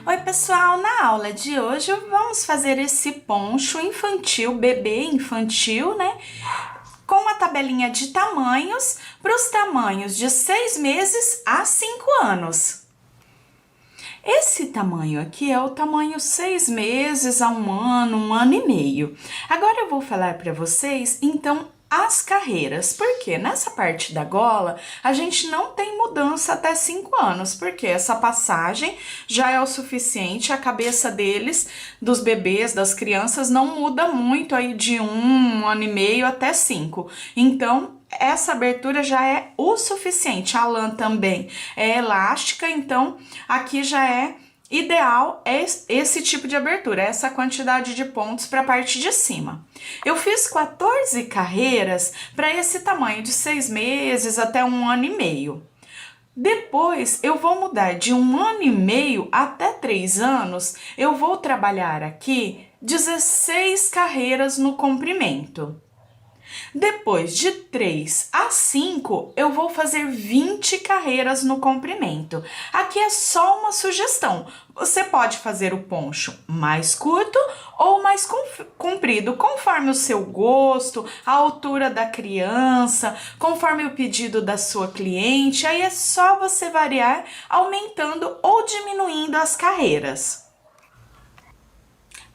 Oi, pessoal! Na aula de hoje vamos fazer esse poncho infantil, bebê infantil, né? Com a tabelinha de tamanhos para os tamanhos de 6 meses a 5 anos. Esse tamanho aqui é o tamanho 6 meses a 1 ano e meio. Agora eu vou falar para vocês, então, as carreiras, porque nessa parte da gola a gente não tem mudança até 5 anos, porque essa passagem já é o suficiente, a cabeça deles, dos bebês, das crianças, não muda muito aí de 1 ano e meio até 5. Então, essa abertura já é o suficiente. A lã também é elástica, então aqui já é ideal esse tipo de abertura, essa quantidade de pontos para a parte de cima. Eu fiz 14 carreiras para esse tamanho de 6 meses até 1 ano e meio. Depois eu vou mudar de 1 ano e meio até 3 anos, eu vou trabalhar aqui 16 carreiras no comprimento. Depois de 3 a 5, eu vou fazer 20 carreiras no comprimento. Aqui é só uma sugestão. Você pode fazer o poncho mais curto ou mais comprido, conforme o seu gosto, a altura da criança, conforme o pedido da sua cliente. Aí é só você variar, aumentando ou diminuindo as carreiras.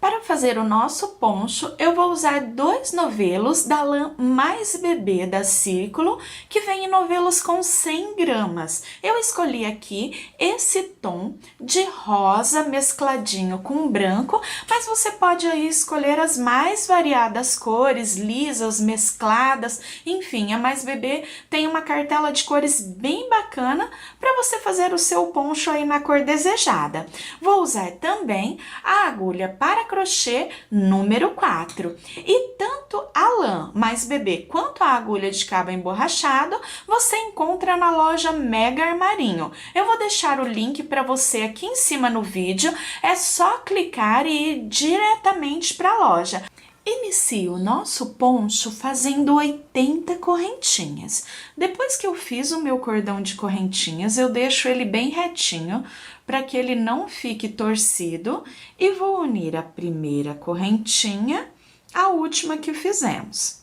Para fazer o nosso poncho, eu vou usar 2 novelos da lã Mais Bebê da Círculo, que vem em novelos com 100 gramas. Eu escolhi aqui esse tom de rosa mescladinho com branco, mas você pode aí escolher as mais variadas cores, lisas, mescladas, enfim, a Mais Bebê tem uma cartela de cores bem bacana para você fazer o seu poncho aí na cor desejada. Vou usar também a agulha para crochê número 4. E tanto a lã Mais Bebê quanto a agulha de cabo emborrachado você encontra na loja Mega Armarinho. Eu vou deixar o link para você aqui em cima no vídeo, é só clicar e ir diretamente para a loja. Inicio o nosso poncho fazendo 80 correntinhas. Depois que eu fiz o meu cordão de correntinhas, eu deixo ele bem retinho para que ele não fique torcido e vou unir a primeira correntinha à última que fizemos,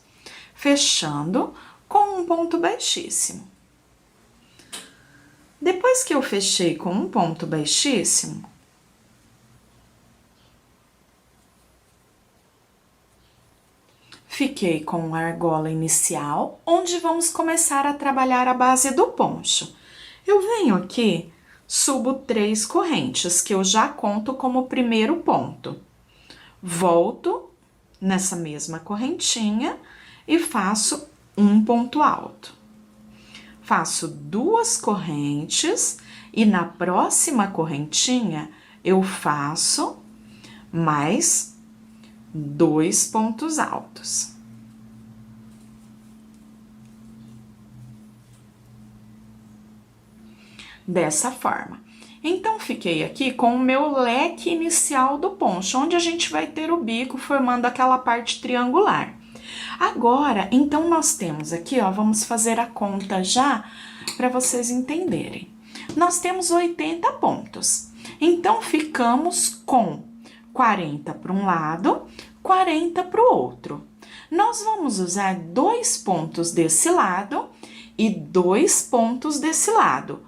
fechando com um ponto baixíssimo. Depois que eu fechei com um ponto baixíssimo, fiquei com a argola inicial, onde vamos começar a trabalhar a base do poncho. Eu venho aqui, subo 3 correntes, que eu já conto como primeiro ponto. Volto nessa mesma correntinha e faço um ponto alto. Faço 2 correntes e na próxima correntinha eu faço mais 2 pontos altos. Dessa forma. Então, fiquei aqui com o meu leque inicial do poncho, onde a gente vai ter o bico formando aquela parte triangular. Agora, então, nós temos aqui, ó, vamos fazer a conta já para vocês entenderem. Nós temos 80 pontos. Então, ficamos com 40 para um lado, 40 para o outro. Nós vamos usar 2 pontos desse lado e 2 pontos desse lado.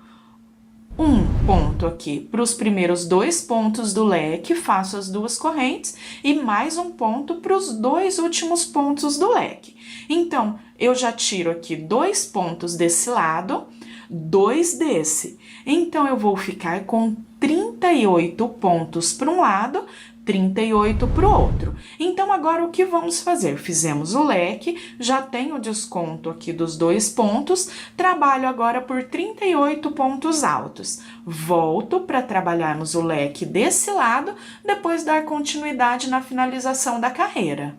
Um ponto aqui para os primeiros 2 pontos do leque, faço as 2 correntes e mais um ponto para os 2 últimos pontos do leque. Então, eu já tiro aqui 2 pontos desse lado, 2 desse. Então, eu vou ficar com 38 pontos para um lado, 38 para o outro. Então, agora o que vamos fazer? Fizemos o leque, já tenho o desconto aqui dos 2 pontos, trabalho agora por 38 pontos altos. Volto para trabalharmos o leque desse lado, depois dar continuidade na finalização da carreira.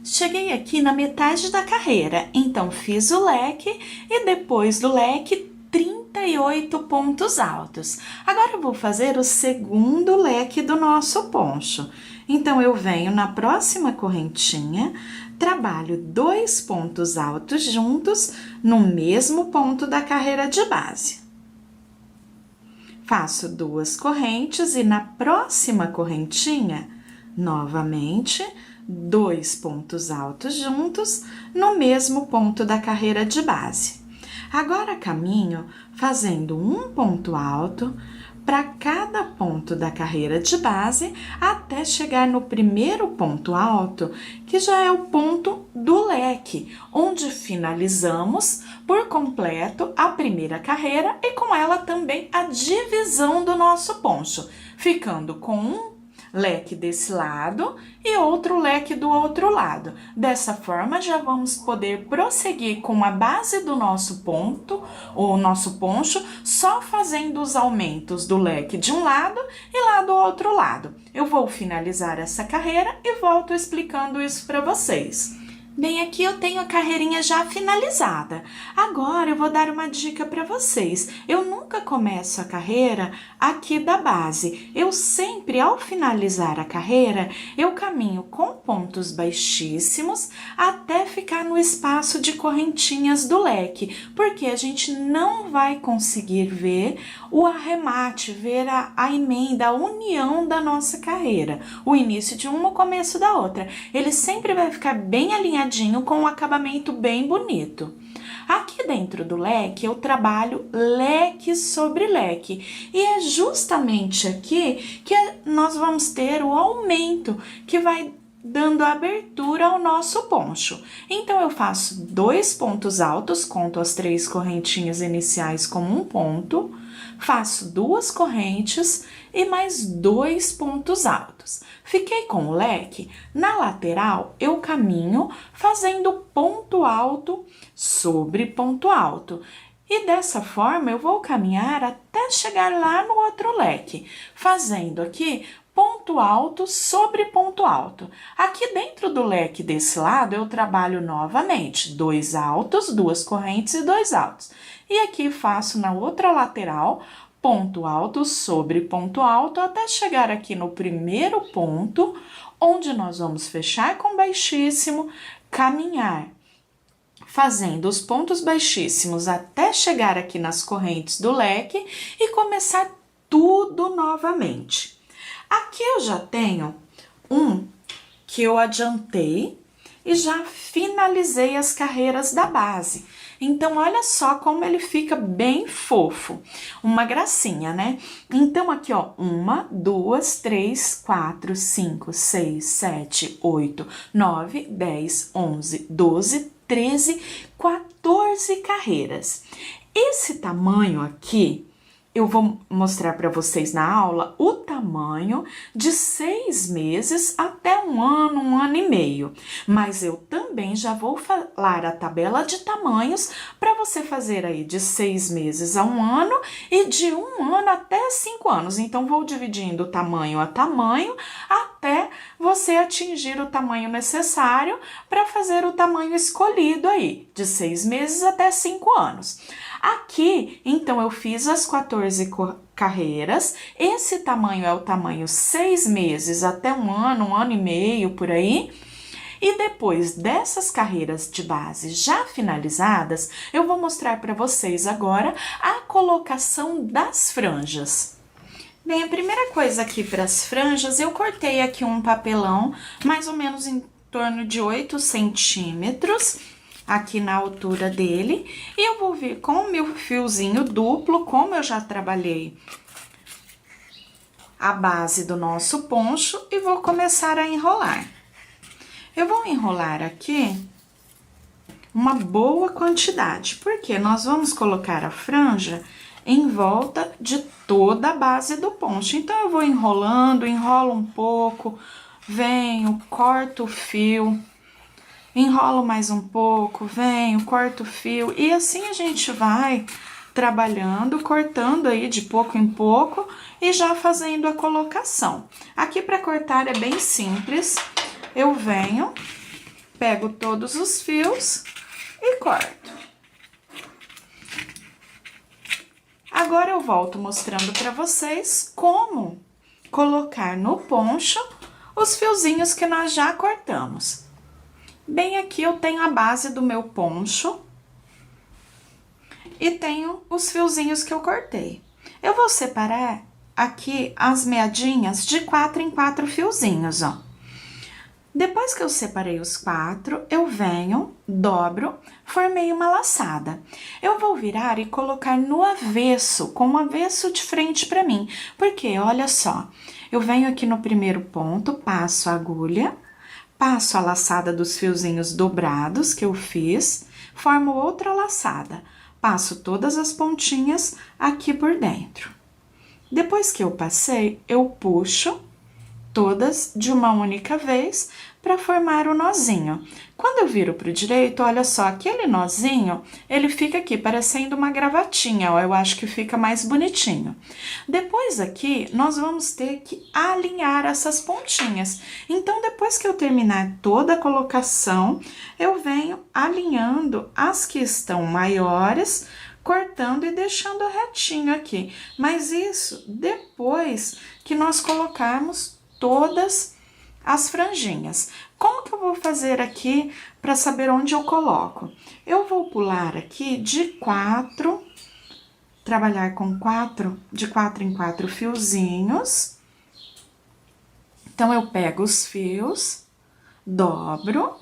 Cheguei aqui na metade da carreira, então fiz o leque e depois do leque 38 pontos altos. Agora eu vou fazer o segundo leque do nosso poncho. Então, eu venho na próxima correntinha, trabalho 2 pontos altos juntos no mesmo ponto da carreira de base. faço 2 correntes e na próxima correntinha, novamente, 2 pontos altos juntos no mesmo ponto da carreira de base. Agora caminho fazendo um ponto alto para cada ponto da carreira de base até chegar no primeiro ponto alto, que já é o ponto do leque, onde finalizamos por completo a primeira carreira e com ela também a divisão do nosso poncho, ficando com um leque desse lado e outro leque do outro lado. Dessa forma, já vamos poder prosseguir com a base do nosso ponto, ou nosso poncho, só fazendo os aumentos do leque de um lado e lá do outro lado. Eu vou finalizar essa carreira e volto explicando isso para vocês. Bem, aqui eu tenho a carreirinha já finalizada. Agora eu vou dar uma dica para vocês. Eu nunca começo a carreira aqui da base. Eu sempre, ao finalizar a carreira, eu caminho com pontos baixíssimos até ficar no espaço de correntinhas do leque, porque a gente não vai conseguir ver o arremate, ver a emenda, a união da nossa carreira. O início de uma, o começo da outra. Ele sempre vai ficar bem alinhado com um acabamento bem bonito. Aqui dentro do leque, eu trabalho leque sobre leque. E é justamente aqui que nós vamos ter o aumento, que vai dando abertura ao nosso poncho. Então, eu faço 2 pontos altos, conto as 3 correntinhas iniciais como um ponto, faço 2 correntes e mais 2 pontos altos. Fiquei com o leque, na lateral eu caminho fazendo ponto alto sobre ponto alto. E dessa forma eu vou caminhar até chegar lá no outro leque, fazendo aqui ponto alto sobre ponto alto. Aqui dentro do leque desse lado eu trabalho novamente 2 altos, 2 correntes e 2 altos. E aqui faço na outra lateral ponto alto sobre ponto alto até chegar aqui no primeiro ponto, onde nós vamos fechar com baixíssimo, caminhar fazendo os pontos baixíssimos até chegar aqui nas correntes do leque e começar tudo novamente. Aqui eu já tenho um que eu adiantei e já finalizei as carreiras da base. Então, olha só como ele fica bem fofo. Uma gracinha, né? Então, aqui, ó, 1, 2, 3, 4, 5, 6, 7, 8, 9, 10, 11, 12, 13, 14 carreiras. Esse tamanho aqui, eu vou mostrar para vocês na aula o tamanho de 6 meses até 1 ano e meio. Mas eu também já vou falar a tabela de tamanhos para você fazer aí de 6 meses a 1 ano e de 1 ano até 5 anos. Então, vou dividindo tamanho a tamanho até você atingir o tamanho necessário para fazer o tamanho escolhido aí, de 6 meses até 5 anos. Aqui, então, eu fiz as 14 carreiras. Esse tamanho é o tamanho 6 meses até 1 ano e meio, por aí. E depois dessas carreiras de base já finalizadas, eu vou mostrar para vocês agora a colocação das franjas. Bem, a primeira coisa aqui para as franjas, eu cortei aqui um papelão, mais ou menos em torno de 8 centímetros, aqui na altura dele, e eu vou vir com o meu fiozinho duplo, como eu já trabalhei a base do nosso poncho, e vou começar a enrolar. Eu vou enrolar aqui uma boa quantidade, porque nós vamos colocar a franja em volta de toda a base do poncho. Então, eu vou enrolando, enrolo um pouco, venho, corto o fio, enrolo mais um pouco, venho, corto o fio, e assim a gente vai trabalhando, cortando aí de pouco em pouco e já fazendo a colocação. Aqui para cortar é bem simples, eu venho, pego todos os fios e corto. Agora eu volto mostrando para vocês como colocar no poncho os fiozinhos que nós já cortamos. Bem, aqui eu tenho a base do meu poncho e tenho os fiozinhos que eu cortei. Eu vou separar aqui as meadinhas de 4 em 4 fiozinhos, ó. Depois que eu separei os 4, eu venho, dobro, formei uma laçada. Eu vou virar e colocar no avesso, com o avesso de frente para mim, porque olha só, eu venho aqui no primeiro ponto, passo a agulha, passo a laçada dos fiozinhos dobrados que eu fiz, formo outra laçada, passo todas as pontinhas aqui por dentro. Depois que eu passei, eu puxo todas de uma única vez para formar o nozinho. Quando eu viro para o direito, olha só, aquele nozinho, ele fica aqui parecendo uma gravatinha, ó, eu acho que fica mais bonitinho. Depois aqui, nós vamos ter que alinhar essas pontinhas. Então, depois que eu terminar toda a colocação, eu venho alinhando as que estão maiores, cortando e deixando retinho aqui. Mas isso depois que nós colocarmos todas as franjinhas. Como que eu vou fazer aqui para saber onde eu coloco? Eu vou pular aqui de 4, trabalhar com 4, de 4 em 4 fiozinhos. Então, eu pego os fios, dobro,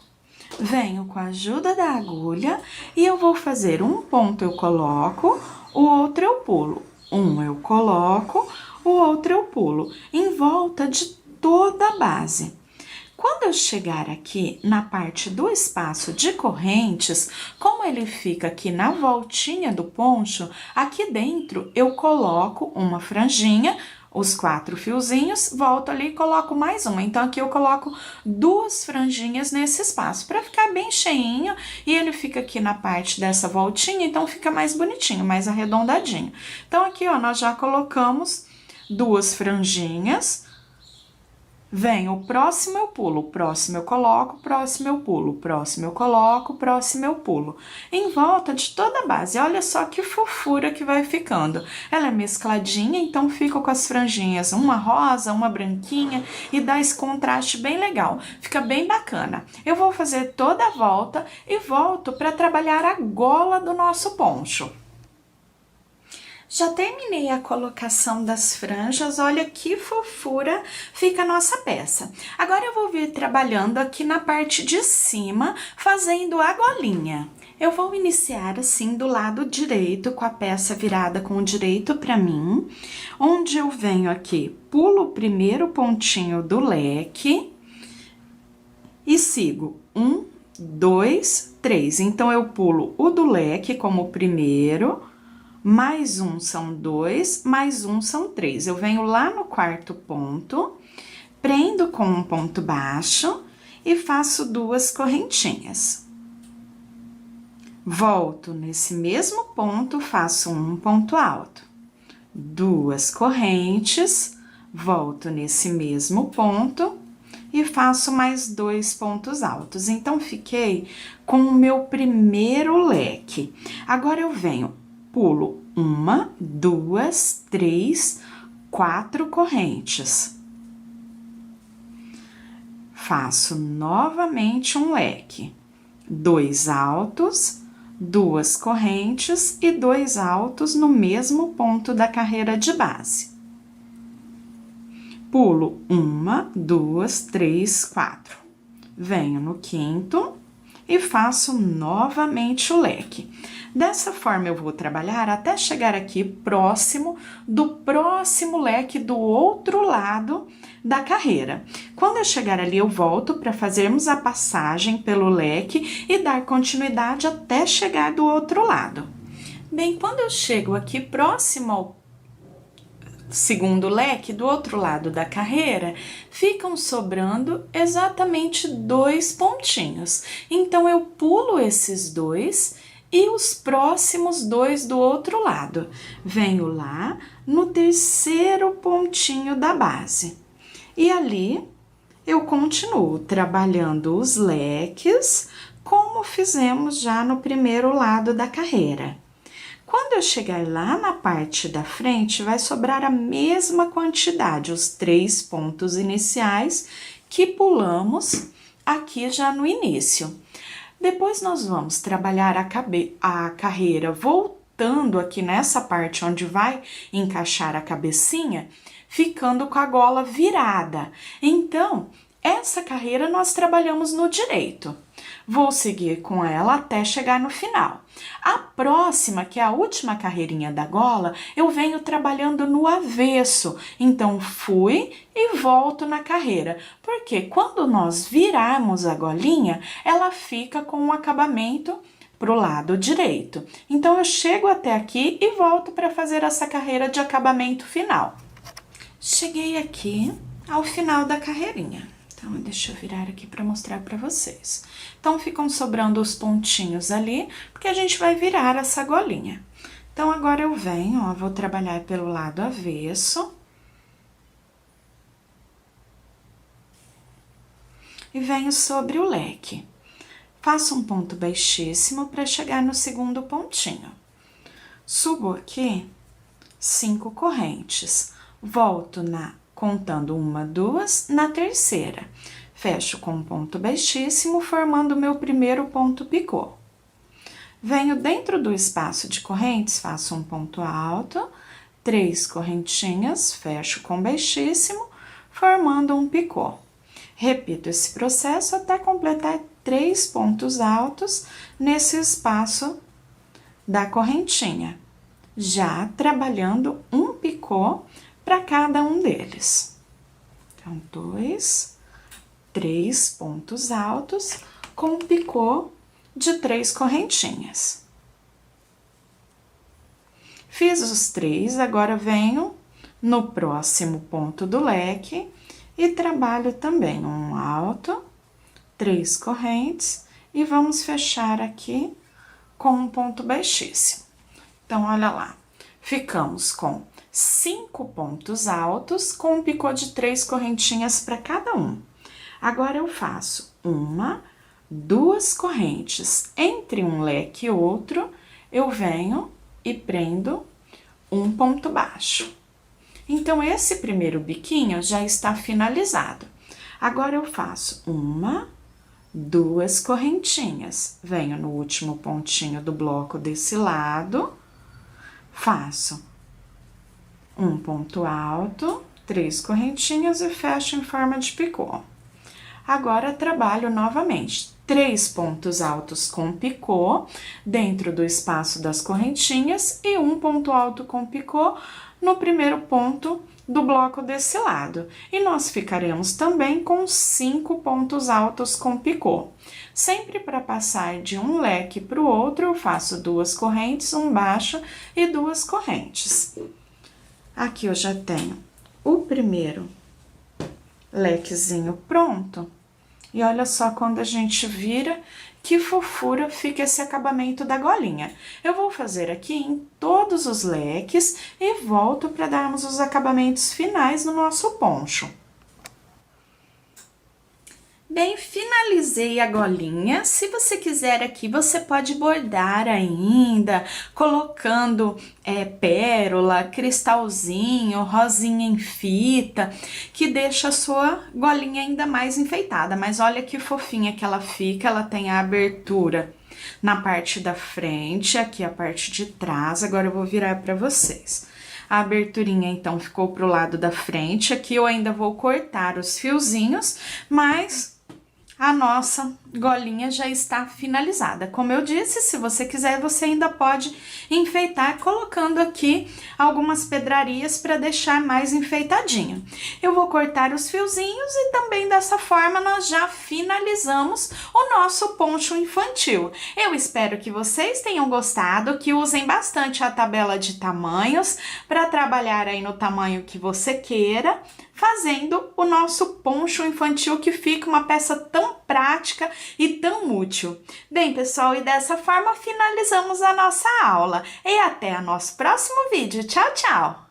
venho com a ajuda da agulha e eu vou fazer um ponto eu coloco, o outro eu pulo. Um eu coloco, o outro eu pulo, em volta de toda a base. Quando eu chegar aqui na parte do espaço de correntes, como ele fica aqui na voltinha do poncho, aqui dentro eu coloco uma franjinha, os 4 fiozinhos, volto ali e coloco mais uma. Então, aqui eu coloco 2 franjinhas nesse espaço, para ficar bem cheinho, e ele fica aqui na parte dessa voltinha, então fica mais bonitinho, mais arredondadinho. Então, aqui, ó, nós já colocamos 2 franjinhas. Vem o próximo eu pulo, o próximo eu coloco, o próximo eu pulo, o próximo eu coloco, o próximo eu pulo. Em volta de toda a base, olha só que fofura que vai ficando. Ela é mescladinha, então fica com as franjinhas, uma rosa, uma branquinha, e dá esse contraste bem legal. Fica bem bacana. Eu vou fazer toda a volta e volto para trabalhar a gola do nosso poncho. Já terminei a colocação das franjas, olha que fofura fica a nossa peça. Agora eu vou vir trabalhando aqui na parte de cima, fazendo a golinha. Eu vou iniciar assim do lado direito, com a peça virada com o direito para mim, onde eu venho aqui, pulo o primeiro pontinho do leque e sigo 1, 2, 3. Então, eu pulo o do leque como primeiro, mais um são 2, mais um são 3. Eu venho lá no quarto ponto, prendo com um ponto baixo e faço 2 correntinhas. Volto nesse mesmo ponto, faço um ponto alto. 2 correntes, volto nesse mesmo ponto e faço mais 2 pontos altos. Então, fiquei com o meu primeiro leque. Agora, eu venho, pulo 1, 2, 3, 4 correntes. Faço novamente um leque. 2 altos, 2 correntes e 2 altos no mesmo ponto da carreira de base. Pulo 1, 2, 3, 4. Venho no quinto e faço novamente o leque. Dessa forma, eu vou trabalhar até chegar aqui próximo do próximo leque do outro lado da carreira. Quando eu chegar ali, eu volto para fazermos a passagem pelo leque e dar continuidade até chegar do outro lado. Bem, quando eu chego aqui próximo ao segundo leque, do outro lado da carreira, ficam sobrando exatamente 2 pontinhos. Então, eu pulo esses 2 e os próximos 2 do outro lado. Venho lá no terceiro pontinho da base. E ali, eu continuo trabalhando os leques, como fizemos já no primeiro lado da carreira. Quando eu chegar lá na parte da frente, vai sobrar a mesma quantidade, os 3 pontos iniciais que pulamos aqui já no início. Depois, nós vamos trabalhar a carreira voltando cortando aqui nessa parte onde vai encaixar a cabecinha, ficando com a gola virada. Então, essa carreira nós trabalhamos no direito. Vou seguir com ela até chegar no final. A próxima, que é a última carreirinha da gola, eu venho trabalhando no avesso. Então, fui e volto na carreira. Porque quando nós virarmos a golinha, ela fica com um acabamento para o lado direito. Então, eu chego até aqui e volto para fazer essa carreira de acabamento final. Cheguei aqui ao final da carreirinha. Então, deixa eu virar aqui para mostrar para vocês. Então, ficam sobrando os pontinhos ali, porque a gente vai virar essa golinha. Então, agora eu venho, ó, vou trabalhar pelo lado avesso. E venho sobre o leque. Faço um ponto baixíssimo para chegar no segundo pontinho. Subo aqui 5 correntes. Volto contando 1, 2, na terceira. Fecho com um ponto baixíssimo, formando o meu primeiro ponto picô. Venho dentro do espaço de correntes, faço um ponto alto, 3 correntinhas, fecho com baixíssimo, formando um picô. Repito esse processo até completar 3 pontos altos nesse espaço da correntinha, já trabalhando um picô para cada um deles. Então, 2, 3 pontos altos com um picô de 3 correntinhas. Fiz os 3, agora venho no próximo ponto do leque e trabalho também um alto, 3 correntes e vamos fechar aqui com um ponto baixíssimo. Então, olha lá, ficamos com 5 pontos altos com um picô de 3 correntinhas para cada um. Agora, eu faço 1, 2 correntes entre um leque e outro, eu venho e prendo um ponto baixo. Então, esse primeiro biquinho já está finalizado. Agora, eu faço 1, 2 correntinhas, venho no último pontinho do bloco desse lado, faço um ponto alto, 3 correntinhas e fecho em forma de picô. Agora, trabalho novamente 3 pontos altos com picô dentro do espaço das correntinhas e um ponto alto com picô no primeiro ponto do bloco desse lado. E nós ficaremos também com 5 pontos altos com picô. Sempre para passar de um leque para o outro, eu faço 2 correntes, um baixo e 2 correntes. Aqui eu já tenho o primeiro lequezinho pronto. E olha só quando a gente vira, que fofura fica esse acabamento da golinha. Eu vou fazer aqui em todos os leques e volto para darmos os acabamentos finais no nosso poncho. Bem, finalizei a golinha. Se você quiser aqui, você pode bordar ainda, colocando pérola, cristalzinho, rosinha em fita, que deixa a sua golinha ainda mais enfeitada. Mas olha que fofinha que ela fica, ela tem a abertura na parte da frente, aqui a parte de trás. Agora eu vou virar para vocês. A aberturinha, então, ficou pro lado da frente. Aqui eu ainda vou cortar os fiozinhos, mas a nossa golinha já está finalizada. Como eu disse, se você quiser, você ainda pode enfeitar colocando aqui algumas pedrarias para deixar mais enfeitadinho. Eu vou cortar os fiozinhos e também dessa forma nós já finalizamos o nosso poncho infantil. Eu espero que vocês tenham gostado, que usem bastante a tabela de tamanhos para trabalhar aí no tamanho que você queira, fazendo o nosso poncho infantil, que fica uma peça tão prática e tão útil. Bem, pessoal, e dessa forma finalizamos a nossa aula. E até o nosso próximo vídeo. Tchau, tchau!